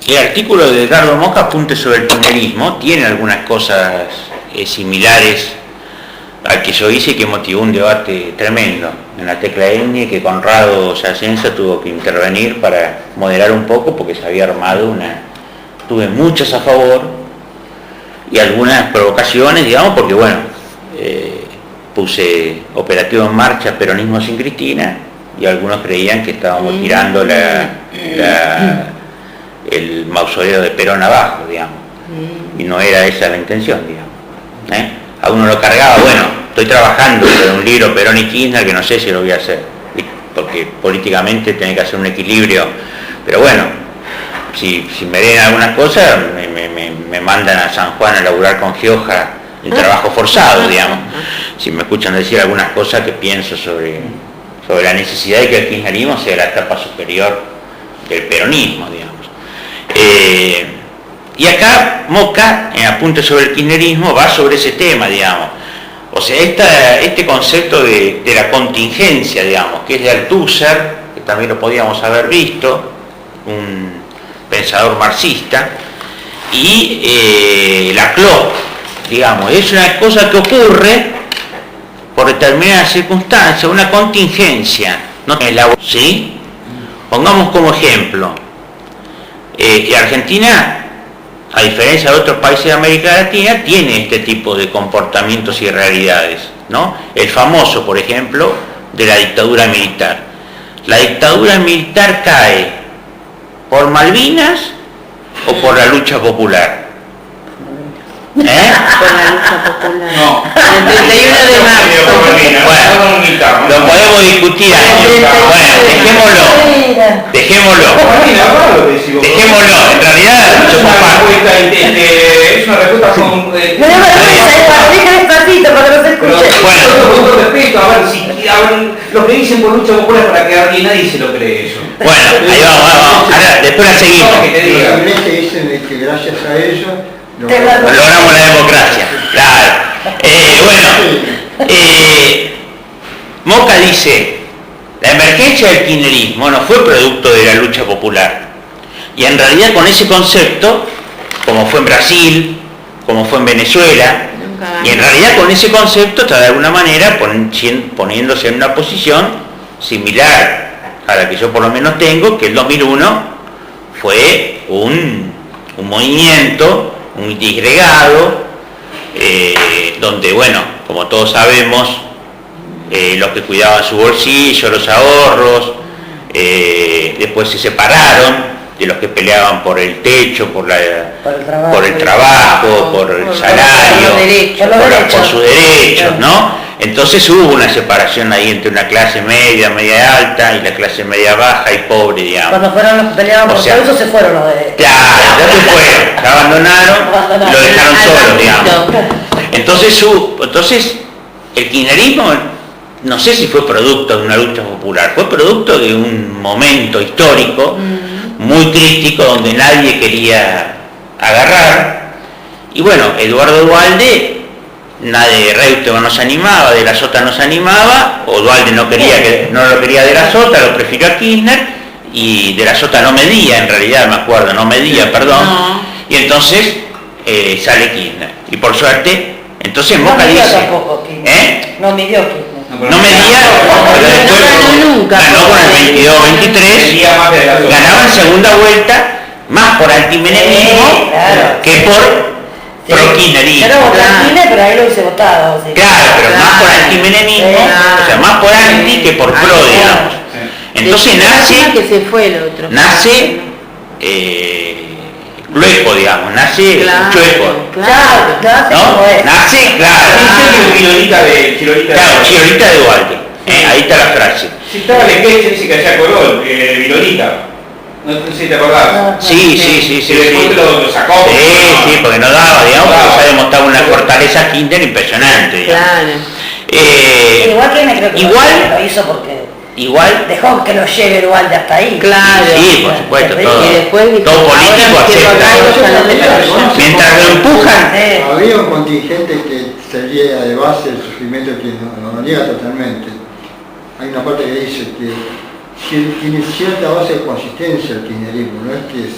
El artículo de Edgardo Mosca, Apuntes sobre el kirchnerismo, tiene algunas cosas similares al que yo hice, que motivó un debate tremendo en la tecla etnia, que Conrado Yacenza tuvo que intervenir para moderar un poco, porque se había armado tuve muchas a favor y algunas provocaciones, digamos, porque bueno, puse operativo en marcha Peronismo sin Cristina, y algunos creían que estábamos tirando el mausoleo de Perón abajo, digamos, y no era esa la intención, digamos. A uno lo cargaba, bueno, estoy trabajando en un libro Perón y Kirchner que no sé si lo voy a hacer, porque políticamente tiene que hacer un equilibrio, pero bueno, si me ven algunas cosas, me mandan a San Juan a laburar con Gioja el trabajo forzado, digamos, si me escuchan decir algunas cosas que pienso sobre la necesidad de que el kirchnerismo sea la etapa superior del peronismo, digamos. Y acá Mosca, en Apuntes sobre el kirchnerismo, va sobre ese tema, digamos. O sea, este concepto de la contingencia, digamos, que es de Althusser, que también lo podíamos haber visto, un pensador marxista, y Laclau, digamos, es una cosa que ocurre por determinadas circunstancias, una contingencia, ¿no? ¿Sí? Pongamos como ejemplo, Argentina, a diferencia de otros países de América Latina, tiene este tipo de comportamientos y realidades, ¿no? El famoso, por ejemplo, de la dictadura militar. La dictadura militar cae por Malvinas o por la lucha popular. Por la lucha popular. No. El 31 de marzo. Bueno, lo podemos discutir ahí. Bueno, dejémoslo. En realidad, es una respuesta con... despacito para que no se escuche. Bueno. Con todo respeto, a ver, lo que dicen por lucha popular para quedar bien, nadie se lo cree eso. Bueno, ahí vamos. Ahora, después la seguimos. Realmente dicen que gracias a ello logramos la democracia. Claro. Mosca dice, la emergencia del kirchnerismo no fue producto de la lucha popular. Y en realidad con ese concepto, como fue en Brasil, como fue en Venezuela, y en realidad con ese concepto está de alguna manera poniéndose en una posición similar a la que yo por lo menos tengo, que el 2001 fue un movimiento, un disgregado, donde, bueno, como todos sabemos, los que cuidaban su bolsillo, los ahorros, después se separaron de los que peleaban por el techo, por el trabajo, por el salario, por sus derechos, ¿no? Entonces hubo una separación ahí entre una clase media, media alta, y la clase media baja y pobre, digamos. Cuando fueron los que peleaban por todo eso, se fueron los de... Claro, ya se fueron, se abandonaron, lo dejaron solo, digamos. Entonces, el kirchnerismo, no sé si fue producto de una lucha popular, fue producto de un momento histórico muy crítico donde nadie quería agarrar. Y bueno, Eduardo Duhalde, nadie, Reutemann no se animaba, De la Sota no se animaba, o Duhalde no lo quería De la Sota, lo prefirió a Kirchner, y De la Sota no medía, en realidad me acuerdo, perdón, no. Y entonces sale Kirchner, y por suerte, entonces Mosca dice, tampoco, no midió Kirchner. No medía, pero después ganó con el 22-23, ganaba en segunda vuelta, más por antimenemismo que por pro-kirchnerismo. Yo no voté a Kirchner, pero ahí lo hubiese votado. Sí. Claro, pero más por antimenemismo, o sea, más por anti que por pro, digamos. Entonces nace Lueco, digamos, nace Chueco. Claro, ¿no? Nace, claro. Chirolita de Duhalde. Ahí está la frase. Si estaba el sketch dice que hacía color, Virolita. No sé si te acordás. Sí. Después lo sacó. Sí, porque no daba, digamos, porque se ha demostrado una fortaleza Kirchner impresionante, digamos. Igual que me creo que lo hizo porque dejó que lo lleve Duhalde hasta ahí. Claro. Sí, por supuesto, todo político acepta. Mientras lo empujan. Había un contingente que sería de base el sufrimiento que no lo niega totalmente. Hay una parte que dice que tiene cierta base de consistencia el kirchnerismo, no es que es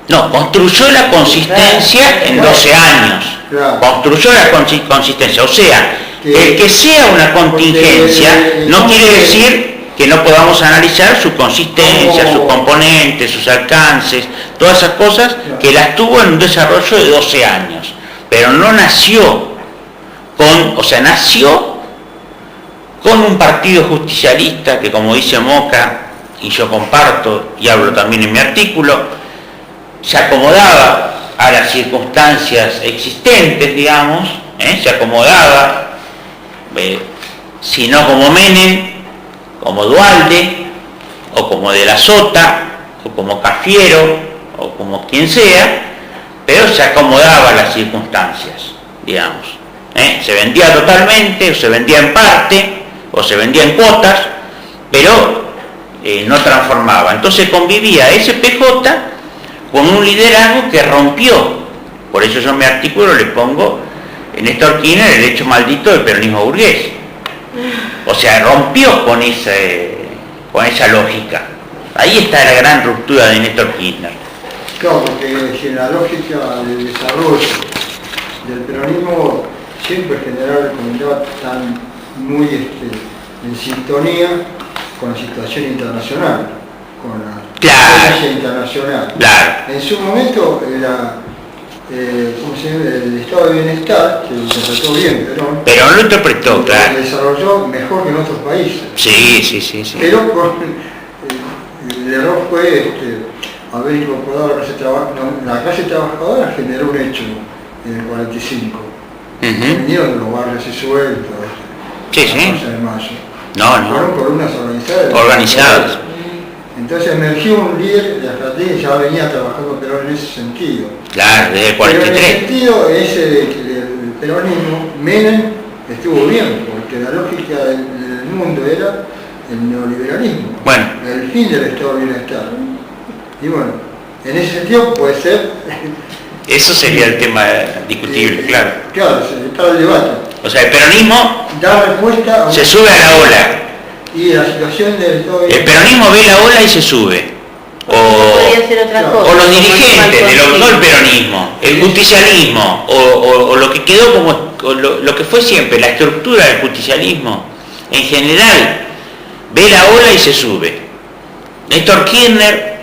No, construyó la consistencia en 12 años. Claro. Construyó la consistencia. O sea, el que sea una contingencia no quiere decir que no podamos analizar su consistencia, sus componentes, sus alcances, todas esas cosas que las tuvo en un desarrollo de 12 años. Pero no nació nació con un partido justicialista que, como dice Moca, y yo comparto y hablo también en mi artículo, se acomodaba a las circunstancias existentes, digamos, se acomodaba, si no como Menem, como Duhalde, o como De la Sota, o como Cafiero, o como quien sea, pero se acomodaba a las circunstancias, digamos. Se vendía totalmente, o se vendía en parte, o se vendía en cuotas, pero no transformaba. Entonces convivía ese PJ con un liderazgo que rompió. Por eso yo en mi artículo le pongo Néstor Kirchner el hecho maldito del peronismo burgués. O sea, rompió con esa lógica. Ahí está la gran ruptura de Néstor Kirchner. Claro, porque si en la lógica del desarrollo del peronismo siempre general comentaba están muy en sintonía con la situación internacional, con la Claro. internacional. Claro. En su momento era ¿cómo se llama? El estado de bienestar, que lo interpretó bien, Pero no lo interpretó, claro. lo desarrolló mejor que en otros países. Sí. Pero el error fue haber incorporado la clase trabajadora generó un hecho en el 45. Vinieron de los barrios y sueltos. Sí. De mayo. No. Fueron columnas organizadas. Organizadas. Entonces emergió un líder de la estrategia que ya venía trabajando Perón en ese sentido. Claro, desde el Pero en 43. el sentido ese del peronismo, Menem estuvo bien, porque la lógica del mundo era el neoliberalismo. Bueno. El fin del estado de bienestar. Y bueno, en ese sentido puede ser... Eso sería el tema discutible, claro. Claro, está el debate. O sea, el peronismo Da respuesta a se sube a la ola. y la situación del estado de El bienestar. peronismo ve la ola y se sube. Podría ser otra cosa. O los como dirigentes, el no el peronismo, el justicialismo, o lo que quedó como lo que fue siempre, la estructura del justicialismo, en general, ve la ola y se sube. Néstor Kirchner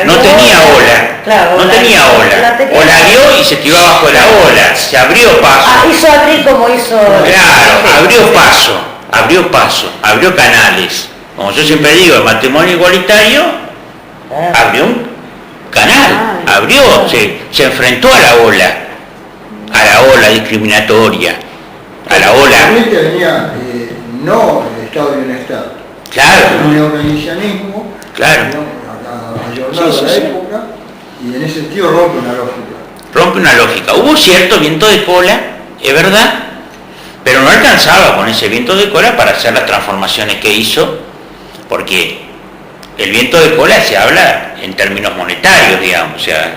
no tenía ola, claro, no tenía ola, o la vio y se tiró abajo de la ola, se abrió paso. Hizo abrir como hizo... Claro, abrió paso, abrió canales. Como yo siempre digo, el matrimonio igualitario abrió un canal, se enfrentó a la ola discriminatoria, a la ola. Realmente venía no el estado de bienestar, Claro, un neokeynesianismo, claro. ayornado a la época, y en ese sentido rompe una lógica. Rompe una lógica. Hubo cierto viento de cola, es verdad, pero no alcanzaba con ese viento de cola para hacer las transformaciones que hizo, porque el viento de cola se habla en términos monetarios, digamos, o sea,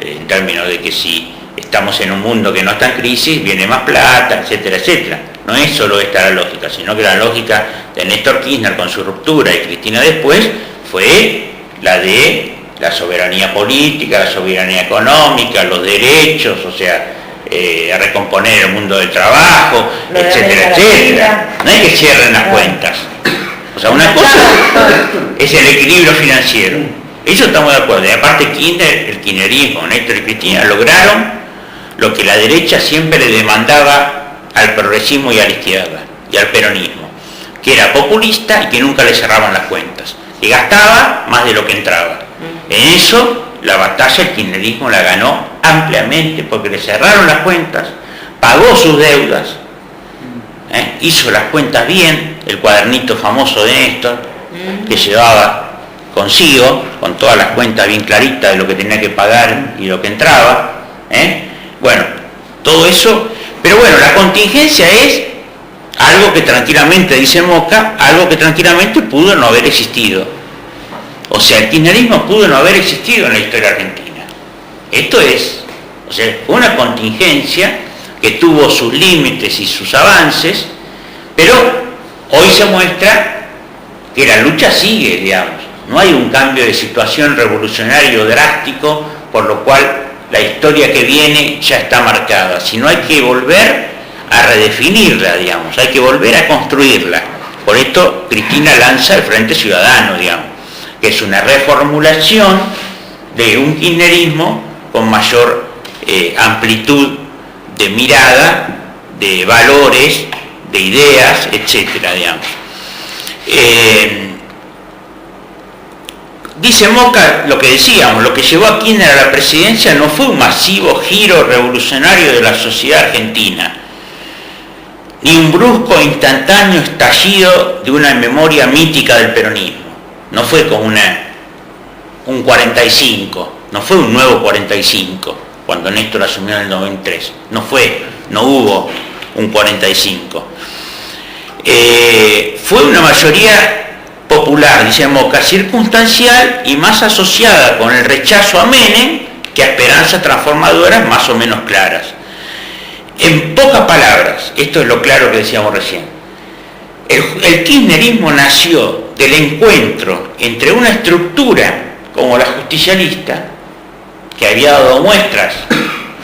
en términos de que si estamos en un mundo que no está en crisis, viene más plata, etcétera, etcétera. No es solo esta la lógica, sino que la lógica de Néstor Kirchner con su ruptura y Cristina después fue la de la soberanía política, la soberanía económica, los derechos, o sea, recomponer el mundo del trabajo, etcétera, etcétera. No es que cierren las cuentas. O sea, una cosa es el equilibrio financiero. Eso estamos de acuerdo. Y aparte el kirchnerismo, Néstor y Cristina lograron lo que la derecha siempre le demandaba al progresismo y a la izquierda, y al peronismo, que era populista y que nunca le cerraban las cuentas, que gastaba más de lo que entraba. En eso la batalla el kirchnerismo la ganó ampliamente porque le cerraron las cuentas, pagó sus deudas, hizo las cuentas bien, el cuadernito famoso de Néstor, que llevaba consigo, con todas las cuentas bien claritas de lo que tenía que pagar y lo que entraba. Bueno, todo eso, pero bueno, la contingencia es algo que tranquilamente, dice Moca, algo que tranquilamente pudo no haber existido. O sea, el kirchnerismo pudo no haber existido en la historia argentina. Esto es, o sea, fue una contingencia que tuvo sus límites y sus avances, pero hoy se muestra que la lucha sigue, digamos. No hay un cambio de situación revolucionario drástico por lo cual la historia que viene ya está marcada, sino hay que volver a redefinirla, digamos, hay que volver a construirla. Por esto Cristina lanza el Frente Ciudadano, digamos, que es una reformulación de un kirchnerismo con mayor amplitud de mirada, de valores, de ideas, etcétera, digamos. Dice Moca lo que decíamos, lo que llevó a Kirchner a la presidencia no fue un masivo giro revolucionario de la sociedad argentina, ni un brusco e instantáneo estallido de una memoria mítica del peronismo. No fue como un 45, no fue un nuevo 45, cuando Néstor asumió en el 93. No hubo un 45. Fue una mayoría popular, dice Moca, circunstancial y más asociada con el rechazo a Menem que a esperanzas transformadoras más o menos claras. En pocas palabras, esto es lo claro que decíamos recién, el kirchnerismo nació del encuentro entre una estructura como la justicialista, que había dado muestras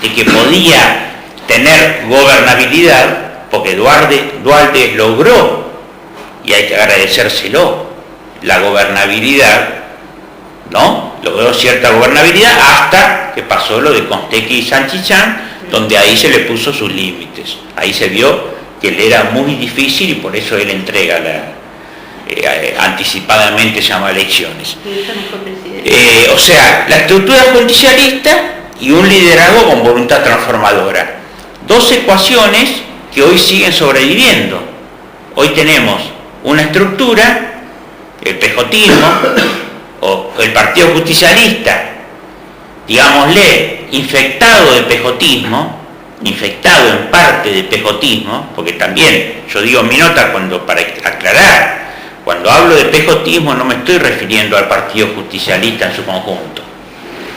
de que podía tener gobernabilidad, porque Duhalde logró, y hay que agradecérselo, la gobernabilidad, ¿no? Logró cierta gobernabilidad hasta que pasó lo de Constequi y Sanchichan, donde ahí se le puso sus límites. Ahí se vio que le era muy difícil y por eso él entrega anticipadamente llama elecciones. O sea, la estructura justicialista y un liderazgo con voluntad transformadora. Dos ecuaciones que hoy siguen sobreviviendo. Hoy tenemos una estructura, el pejotismo, o el Partido Justicialista, digámosle, infectado de pejotismo, infectado en parte de pejotismo, porque también, yo digo en mi nota, para aclarar, cuando hablo de pejotismo no me estoy refiriendo al Partido Justicialista en su conjunto.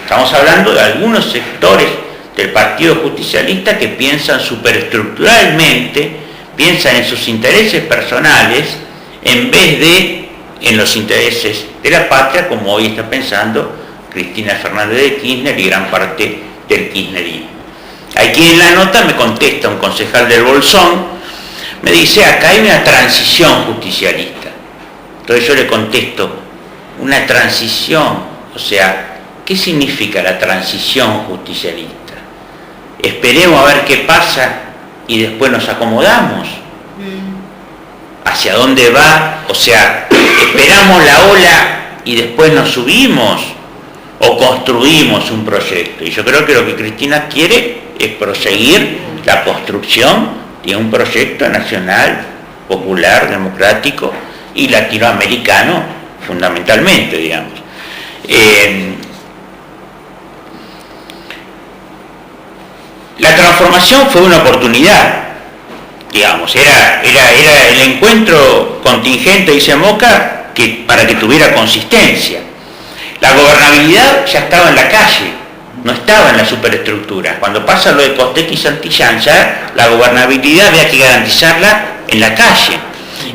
Estamos hablando de algunos sectores del Partido Justicialista que piensan superestructuralmente, piensan en sus intereses personales, en vez de en los intereses de la patria, como hoy está pensando Cristina Fernández de Kirchner y gran parte del kirchnerismo. Aquí en la nota me contesta un concejal del Bolsón, me dice, acá hay una transición justicialista. Entonces yo le contesto, una transición, o sea, ¿qué significa la transición justicialista? Esperemos a ver qué pasa y después nos acomodamos. ¿Hacia dónde va? O sea, ¿esperamos la ola y después nos subimos? ¿O construimos un proyecto? Y yo creo que lo que Cristina quiere es proseguir la construcción de un proyecto nacional, popular, democrático y latinoamericano, fundamentalmente, digamos. La transformación fue una oportunidad, digamos, era el encuentro contingente, dice Moca, para que tuviera consistencia. La gobernabilidad ya estaba en la calle, no estaba en la superestructura. Cuando pasa lo de Constequi y Santillán, ya la gobernabilidad había que garantizarla en la calle.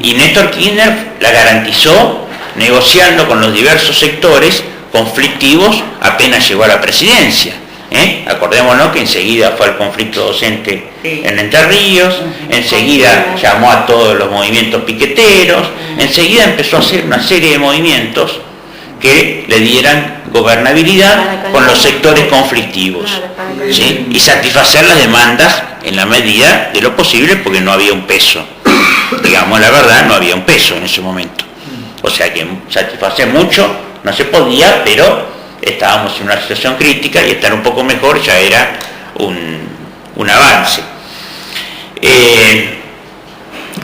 Y Néstor Kirchner la garantizó negociando con los diversos sectores conflictivos apenas llegó a la presidencia. Acordémonos que enseguida fue al conflicto docente en Entre Ríos, enseguida llamó a todos los movimientos piqueteros, enseguida empezó a hacer una serie de movimientos que le dieran gobernabilidad con los sectores conflictivos, ¿sí? Y satisfacer las demandas en la medida de lo posible, porque no había un peso, digamos la verdad, no había un peso en ese momento. O sea que satisfacer mucho no se podía, pero estábamos en una situación crítica y estar un poco mejor ya era un avance.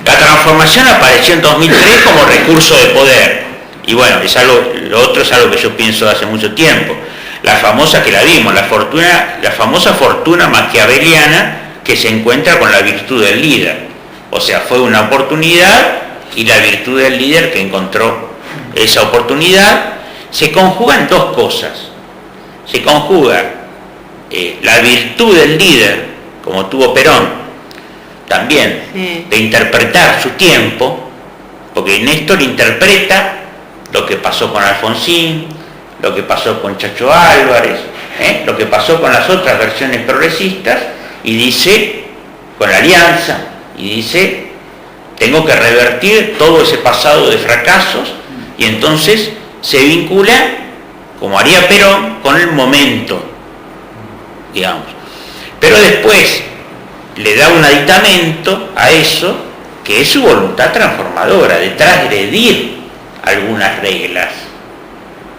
La transformación apareció en 2003 como recurso de poder. Y bueno, lo otro es algo que yo pienso hace mucho tiempo. La famosa que la vimos, la famosa fortuna maquiaveliana que se encuentra con la virtud del líder. O sea, fue una oportunidad y la virtud del líder que encontró esa oportunidad. Se conjugan dos cosas. Se conjuga la virtud del líder, como tuvo Perón, también, de interpretar su tiempo, porque Néstor interpreta lo que pasó con Alfonsín, lo que pasó con Chacho Álvarez, lo que pasó con las otras versiones progresistas, y dice, con la Alianza, y dice, tengo que revertir todo ese pasado de fracasos, y entonces se vincula, como haría Perón, con el momento, digamos. Pero después le da un aditamento a eso, que es su voluntad transformadora, de transgredir algunas reglas.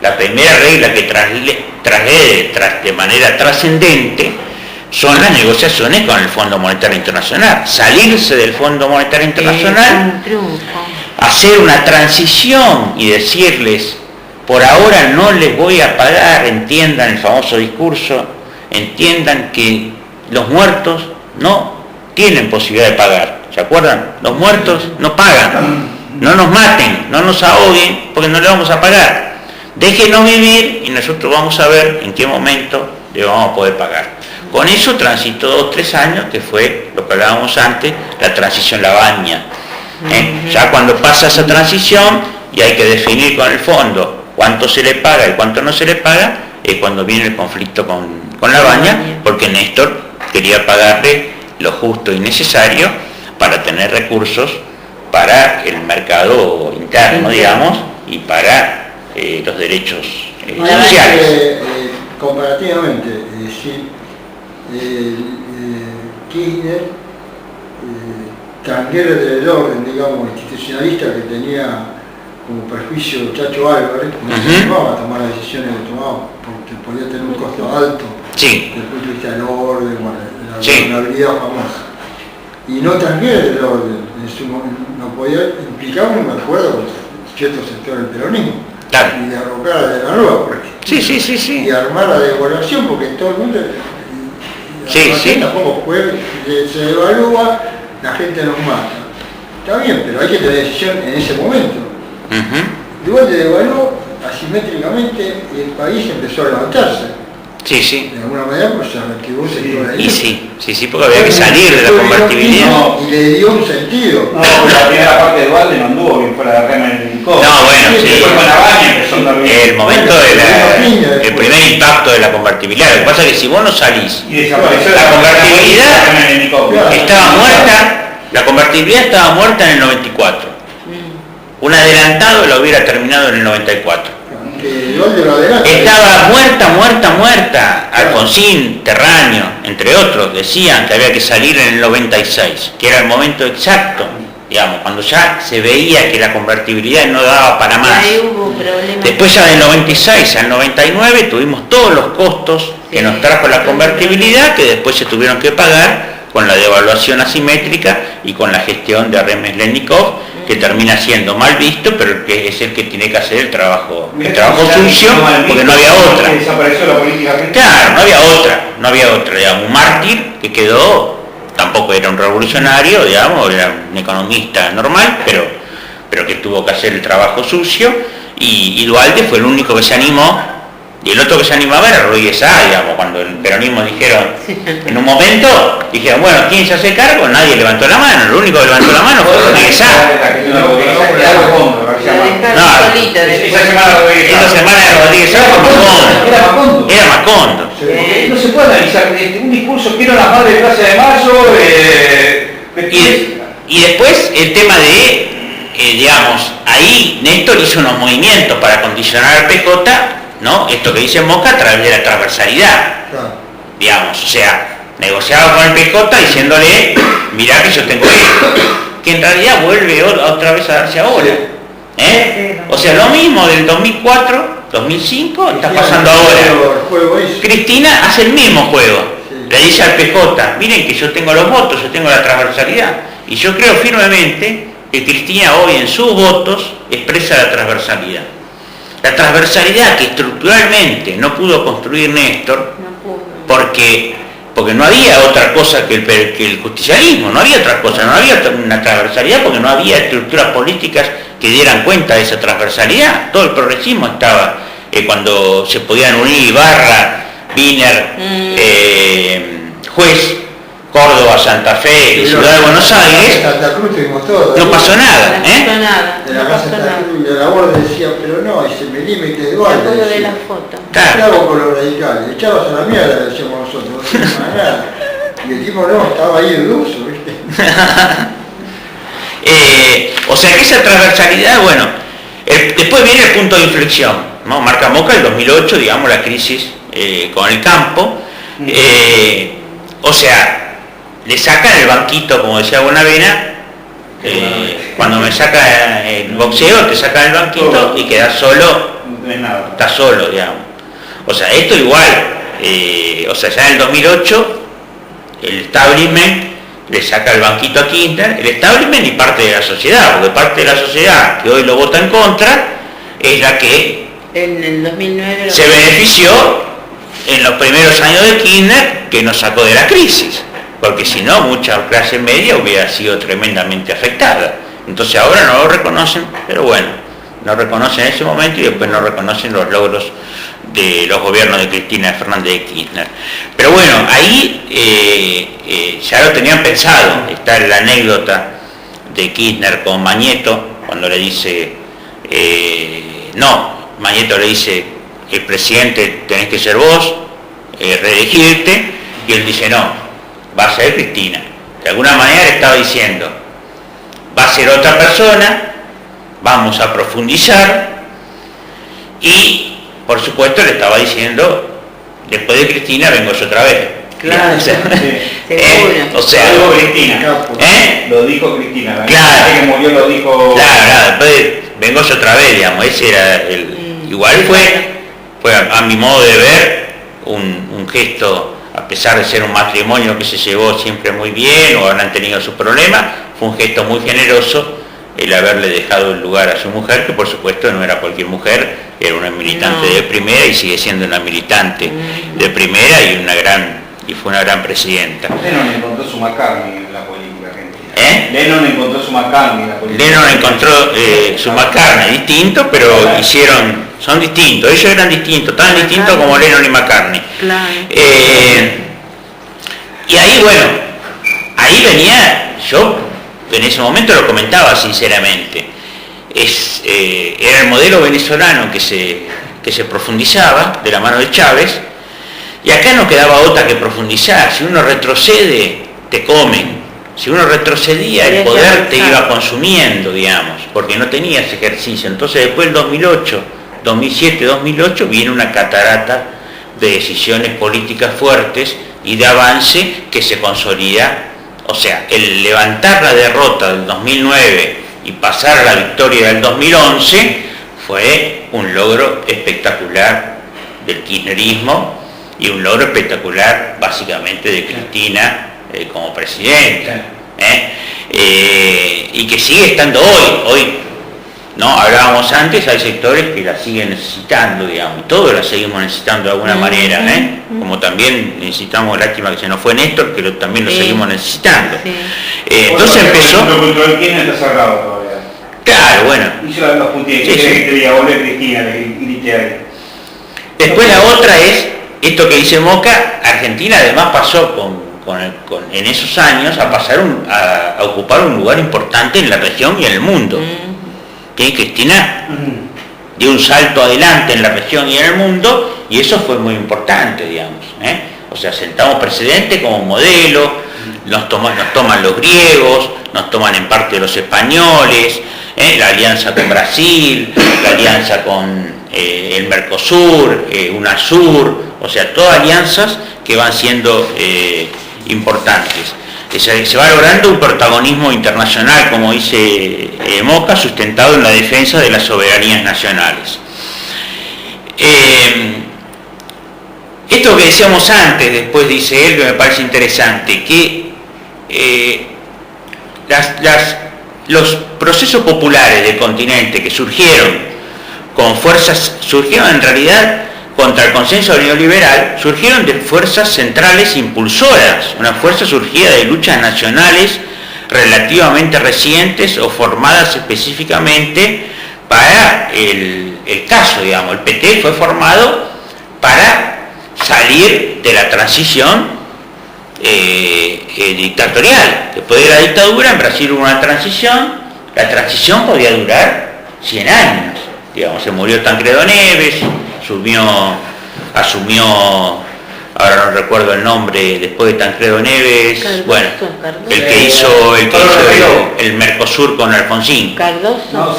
La primera regla que transgrede de manera trascendente son las negociaciones con el Fondo Monetario Internacional. Salirse del Fondo Monetario Internacional, hacer una transición y decirles, por ahora no les voy a pagar, entiendan el famoso discurso, entiendan que los muertos no tienen posibilidad de pagar. ¿Se acuerdan? Los muertos no pagan. No nos maten, no nos ahoguen, porque no le vamos a pagar. Déjenos vivir y nosotros vamos a ver en qué momento le vamos a poder pagar. Con eso transitó 2 o 3 años, que fue lo que hablábamos antes, la transición Lavagna. Ya cuando pasa esa transición y hay que definir con el fondo cuánto se le paga y cuánto no se le paga, es cuando viene el conflicto con Lavagna, porque Néstor quería pagarle lo justo y necesario para tener recursos para el mercado interno, digamos, y para los derechos sociales. Comparativamente, Kirchner transgrede del orden, digamos, institucionalista que tenía como perjuicio Chacho Álvarez, no se llevaba a tomar las decisiones que tomaba, porque podía tener un costo alto desde el punto de vista del orden, la gobernabilidad famosa. Y no transgrede del orden, no podía implicar un acuerdo con ciertos sectores del peronismo. Claro. Y derrocar a De la Rúa, porque y armar la devaluación, porque todo el mundo tampoco puede, se devalúa, la gente nos mata. Está bien, pero hay que tener decisión en ese momento. Igual de devaluó asimétricamente y el país empezó a levantarse. De alguna manera pues se reactivó el sector de ahí. Sí, porque había que salir de la convertibilidad. Y le dio un sentido. No, la primera parte de Dualde no anduvo bien fuera de Remen en el No, bueno, Después con Lavagna empezó también. El momento el primer impacto de la convertibilidad. Lo que pasa es que si vos no salís, Y desapareció la convertibilidad estaba muerta, la convertibilidad estaba muerta en el 94. Un adelantado lo hubiera terminado en el 94. Estaba muerta. Alfonsín, Terraño, entre otros, decían que había que salir en el 96, que era el momento exacto, digamos, cuando ya se veía que la convertibilidad no daba para más. Ahí hubo problemas. Después ya del 96 al 99 tuvimos todos los costos que nos trajo la convertibilidad, que después se tuvieron que pagar con la devaluación asimétrica y con la gestión de Remes-Lennikov, que termina siendo mal visto, pero que es el que tiene que hacer el trabajo sucio, porque no había otra. Desapareció la política argentina. Claro, no había otra, digamos, un mártir que quedó, tampoco era un revolucionario, digamos, era un economista normal, pero que tuvo que hacer el trabajo sucio, y Dualde fue el único que se animó. Y el otro que se animaba era Rodríguez Sá, digamos, cuando el peronismo dijeron, en un momento, dijeron, bueno, ¿quién se hace cargo? Nadie levantó la mano, lo único que levantó la mano fue Rodríguez Sá. Esa semana de Rodríguez Sá fue era Macondo. No se puede analizar un discurso que era la madre de Plaza de Mayo. Y después el tema de, digamos, ahí Néstor hizo unos movimientos para condicionar al PJ, ¿no? Esto que dice Moca a través de la transversalidad, digamos, o sea, negociaba con el PJ diciéndole, mirá que yo tengo esto, que en realidad vuelve otra vez a darse ahora, o sea, lo mismo del 2004, 2005, está pasando ahora. Cristina hace el mismo juego, le dice al PJ, miren que yo tengo los votos, yo tengo la transversalidad, y yo creo firmemente que Cristina hoy en sus votos expresa la transversalidad. La transversalidad que estructuralmente no pudo construir Néstor, porque no había otra cosa que el justicialismo, no había otra cosa, no había una transversalidad porque no había estructuras políticas que dieran cuenta de esa transversalidad. Todo el progresismo estaba, cuando se podían unir Ibarra, Wiener, Juez, Córdoba, Santa Fe, Ciudad de Buenos Aires, Santa Cruz tuvimos todo. no pasó nada, No pasó nada. De la No casa pasó Santa nada. Cruz y de la Guardia decía, pero no, ese milímetro de Me Duarte. acuerdo de la decía. foto. ¿Qué hago con los radicales? Echabas a la mierda, decíamos nosotros, no hacíamos nada. Y el tipo no, estaba ahí iluso, ¿viste? O sea que esa transversalidad, bueno, después viene el punto de inflexión, ¿no? Marca Moca el 2008, digamos, la crisis con el campo, o sea, le sacan el banquito, como decía Bonavena, cuando me saca el boxeo, te sacan el banquito y quedas solo, No tenés nada. estás solo, digamos. O sea, esto igual, o sea, ya en el 2008, el establishment le saca el banquito a Kirchner, el establishment y parte de la sociedad, porque parte de la sociedad que hoy lo vota en contra es la que En el 2009 se benefició en los primeros años de Kirchner, que nos sacó de la crisis, porque si no, mucha clase media hubiera sido tremendamente afectada. Entonces ahora no lo reconocen, pero bueno, no reconocen en ese momento y después no reconocen los logros de los gobiernos de Cristina Fernández de Kirchner. Pero bueno, ahí ya lo tenían pensado. Está la anécdota de Kirchner con Mañeto, cuando le dice, Mañeto le dice, el presidente tenés que ser vos, reelegirte, y él dice, no, va a ser Cristina. De alguna manera le estaba diciendo, va a ser otra persona, vamos a profundizar, y por supuesto le estaba diciendo, después de Cristina vengo yo otra vez. Claro, O sea, seguro. o sea, Lo dijo Cristina. Lo dijo Cristina. La Claro. gente que murió lo dijo. Claro, después vengo yo otra vez, digamos, ese era igual fue a mi modo de ver un gesto, a pesar de ser un matrimonio que se llevó siempre muy bien o habrán tenido sus problemas, fue un gesto muy generoso el haberle dejado el lugar a su mujer, que por supuesto no era cualquier mujer, era una militante de primera y sigue siendo una militante de primera y fue una gran presidenta. Lennon encontró su McCartney en la política argentina. Lennon encontró su McCartney en la política. Lennon encontró su McCartney, distinto, pero son distintos, ellos eran distintos, tan distintos como Lennon y McCartney. Claro. Y ahí, bueno, ahí venía, yo en ese momento lo comentaba sinceramente, era el modelo venezolano que se profundizaba de la mano de Chávez, y acá no quedaba otra que profundizar. Si uno retrocede, te comen. Si uno retrocedía, el poder te iba consumiendo, digamos, porque no tenías ejercicio. Entonces después del 2007-2008 viene una catarata de decisiones políticas fuertes y de avance que se consolida. O sea, el levantar la derrota del 2009 y pasar a la victoria del 2011 fue un logro espectacular del kirchnerismo y un logro espectacular básicamente de Cristina como presidenta, y que sigue estando hoy, ¿no? Hablábamos antes, hay sectores que la siguen necesitando, digamos, y todos la seguimos necesitando de alguna manera, como también necesitamos, lástima que se nos fue Néstor, que también lo seguimos necesitando. Entonces empezó... El control de Kirchner está cerrado todavía. Claro, bueno. Y yo los punteé, que te diga, volver Cristina, le grité ahí. Después la otra es, esto que dice Moca, Argentina además pasó en esos años a ocupar un lugar importante en la región y en el mundo. Que Cristina dio un salto adelante en la región y en el mundo, y eso fue muy importante, digamos. O sea, sentamos precedente como modelo, nos toman los griegos, nos toman en parte los españoles, la alianza con Brasil, la alianza con el Mercosur, UNASUR, o sea, todas alianzas que van siendo importantes. Se va logrando un protagonismo internacional, como dice Moca, sustentado en la defensa de las soberanías nacionales. Esto que decíamos antes, después dice él, que me parece interesante, que los procesos populares del continente que surgieron en realidad contra el consenso neoliberal, surgieron de fuerzas centrales impulsoras, una fuerza surgida de luchas nacionales relativamente recientes o formadas específicamente para el caso, digamos. El PT fue formado para salir de la transición dictatorial. Después de la dictadura en Brasil hubo una transición, la transición podía durar 100 años, digamos, se murió Tancredo Neves, asumió, ahora no recuerdo el nombre, después de Tancredo Neves, Cardoso, bueno, Cardoso. el que hizo el Mercosur con Alfonsín. Cardoso. No,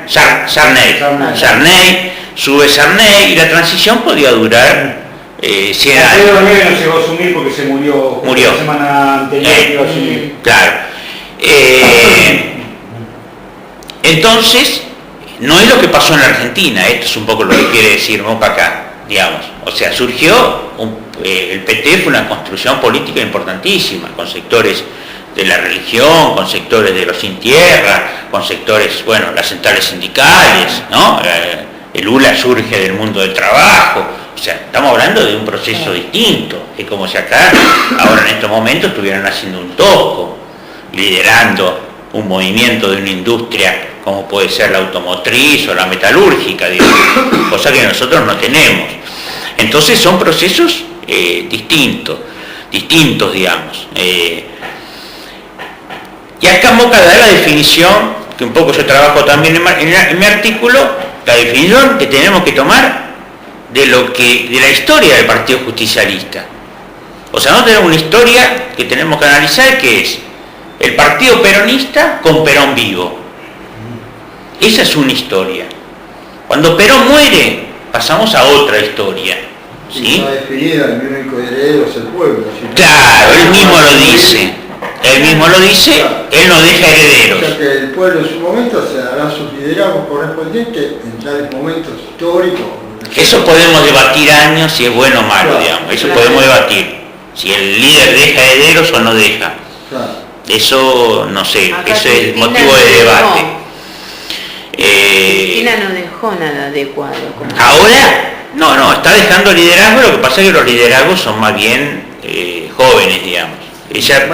Sarney, sube Sarney y la transición podía durar 100 años. Tancredo Neves no llegó a asumir porque se murió. La semana anterior que iba a asumir. Claro. Entonces, no es lo que pasó en la Argentina, esto es un poco lo que quiere decir Moca acá, digamos. O sea, surgió, el PT fue una construcción política importantísima, con sectores de la religión, con sectores de los sin tierra, con sectores, bueno, las centrales sindicales, ¿no? El ULA surge del mundo del trabajo, o sea, estamos hablando de un proceso distinto, es como si acá, ahora en estos momentos, estuvieran haciendo un tosco, liderando un movimiento de una industria como puede ser la automotriz o la metalúrgica, digamos, cosa que nosotros no tenemos. Entonces son procesos distintos, digamos. Y acá Moca da la definición, que un poco yo trabajo también en mi artículo, la definición que tenemos que tomar de la historia del Partido Justicialista. O sea, no tenemos una historia que tenemos que analizar, que es el partido peronista con Perón vivo. Esa es una historia. Cuando Perón muere, pasamos a otra historia. ¿Sí? Está definida, el único heredero es el pueblo. ¿Sí? Claro, él mismo lo dice. Él no deja herederos. O sea que el pueblo en su momento se dará sus liderazgos correspondientes en tales momentos históricos. Eso podemos debatir años si es bueno o malo, Claro. digamos. Eso podemos debatir. Si el líder deja herederos o no deja. Claro. Eso no sé, Acá eso es Cristina motivo de no debate. Cristina no dejó nada adecuado. Ahora, no, está dejando liderazgo, lo que pasa es que los liderazgos son más bien jóvenes, digamos. Ella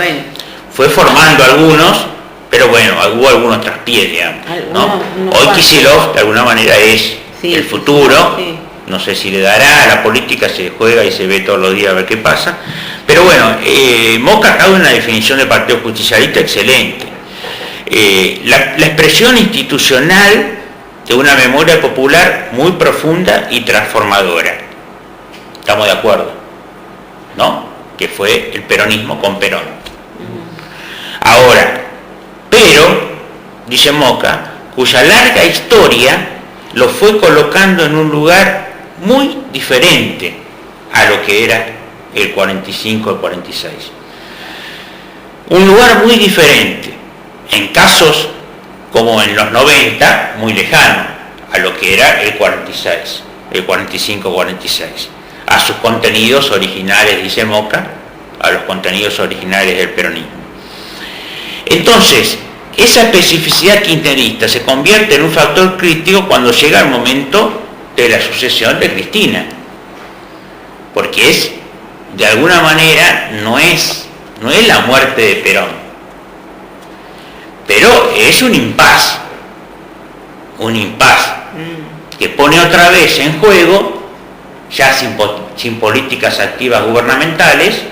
fue formando algunos, pero bueno, hubo algunos traspiés, digamos, ¿no? Hoy Kicillof de alguna manera es el futuro, sí. No sé si le dará, la política se juega y se ve todos los días a ver qué pasa, pero bueno, Moca acaba una definición de partido justicialista excelente. La expresión institucional de una memoria popular muy profunda y transformadora. ¿Estamos de acuerdo? ¿No? Que fue el peronismo con Perón. Ahora, pero, dice Moca, cuya larga historia lo fue colocando en un lugar muy diferente a lo que era el 45 o el 46. Un lugar muy diferente, en casos como en los 90, muy lejano a lo que era el 46, el 45-46, a sus contenidos originales, dice Moca, a los contenidos originales del peronismo. Entonces, esa especificidad kirchnerista se convierte en un factor crítico cuando llega el momento de la sucesión de Cristina, porque es, de alguna manera, no es la muerte de Perón, pero es un impas que pone otra vez en juego, ya sin políticas activas gubernamentales,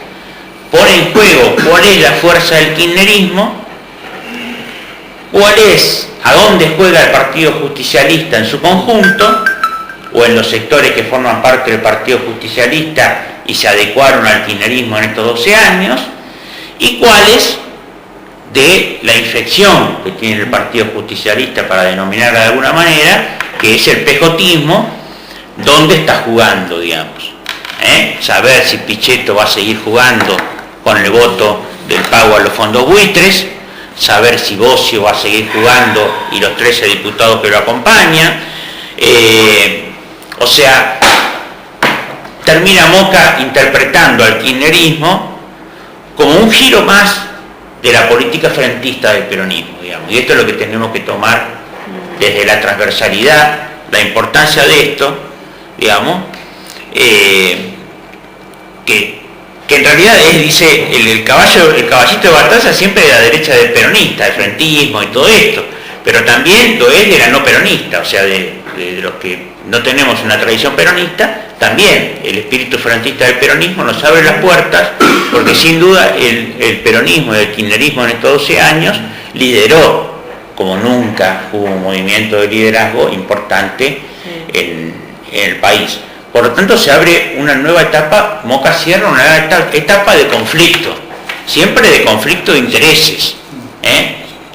pone en juego cuál es la fuerza del kirchnerismo, a dónde juega el Partido Justicialista en su conjunto, o en los sectores que forman parte del Partido Justicialista y se adecuaron al kirchnerismo en estos 12 años, y cuáles de la infección que tiene el Partido Justicialista, para denominarla de alguna manera, que es el pejotismo, dónde está jugando, digamos. Saber si Pichetto va a seguir jugando con el voto del pago a los fondos buitres, saber si Bocio va a seguir jugando y los 13 diputados que lo acompañan. O sea, termina Moca interpretando al kirchnerismo como un giro más de la política frentista del peronismo, digamos. Y esto es lo que tenemos que tomar desde la transversalidad, la importancia de esto, digamos, que en realidad dice, el caballito de batalla siempre de la derecha del peronista, del frentismo y todo esto, pero también lo es de la no peronista, o sea, de los que no tenemos una tradición peronista, también el espíritu frentista del peronismo nos abre las puertas, porque sin duda el peronismo y el kirchnerismo en estos 12 años lideró, como nunca hubo un movimiento de liderazgo importante en el país. Por lo tanto, se abre una nueva etapa, Moca cierra una nueva etapa de conflicto, siempre de conflicto de intereses.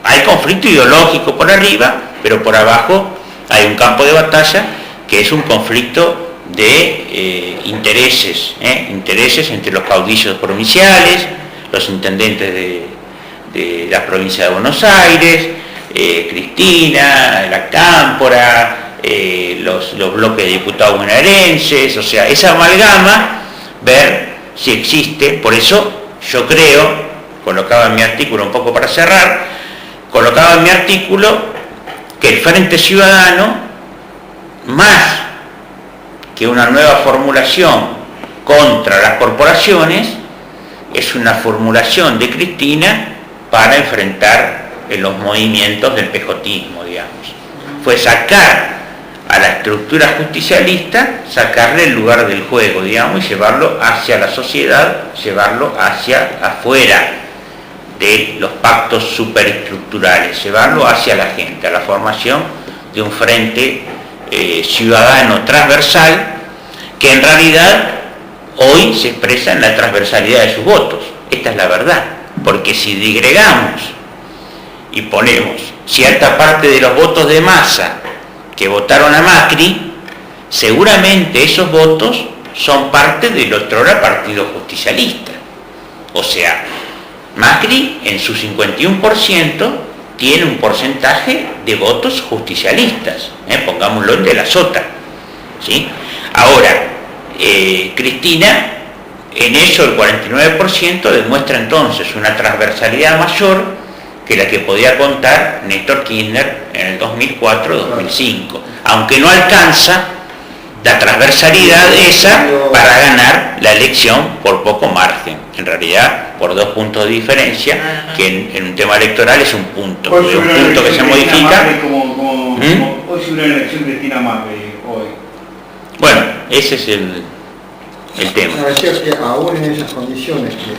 Hay conflicto ideológico por arriba, pero por abajo hay un campo de batalla que es un conflicto de intereses entre los caudillos provinciales, los intendentes de la provincia de Buenos Aires, Cristina, la Cámpora, los bloques de diputados bonaerenses, o sea, esa amalgama, ver si existe. Por eso yo creo, colocaba en mi artículo, un poco para cerrar, colocaba en mi artículo que el Frente Ciudadano, más que una nueva formulación contra las corporaciones, es una formulación de Cristina para enfrentar los movimientos del pejotismo, digamos. Fue sacar a la estructura justicialista, sacarle el lugar del juego, digamos, y llevarlo hacia la sociedad, llevarlo hacia afuera de los pactos superestructurales, llevarlo hacia la gente, a la formación de un frente ciudadano transversal, que en realidad hoy se expresa en la transversalidad de sus votos. Esta es la verdad, porque si digregamos y ponemos cierta parte de los votos de masa que votaron a Macri, seguramente esos votos son parte del otrora Partido Justicialista. O sea, Macri en su 51% tiene un porcentaje de votos justicialistas, pongámoslo en de la sota, ¿sí? Ahora, Cristina, en eso el 49% demuestra entonces una transversalidad mayor que la que podía contar Néstor Kirchner en el 2004-2005, aunque no alcanza la transversalidad esa para ganar la elección por poco margen, en realidad por 2 puntos de diferencia, que en un tema electoral es un punto, un punto que se modifica. Hoy se una elección de Cristina Macri, hoy. Bueno, ese es el tema. No, es decir, que aún en esas condiciones que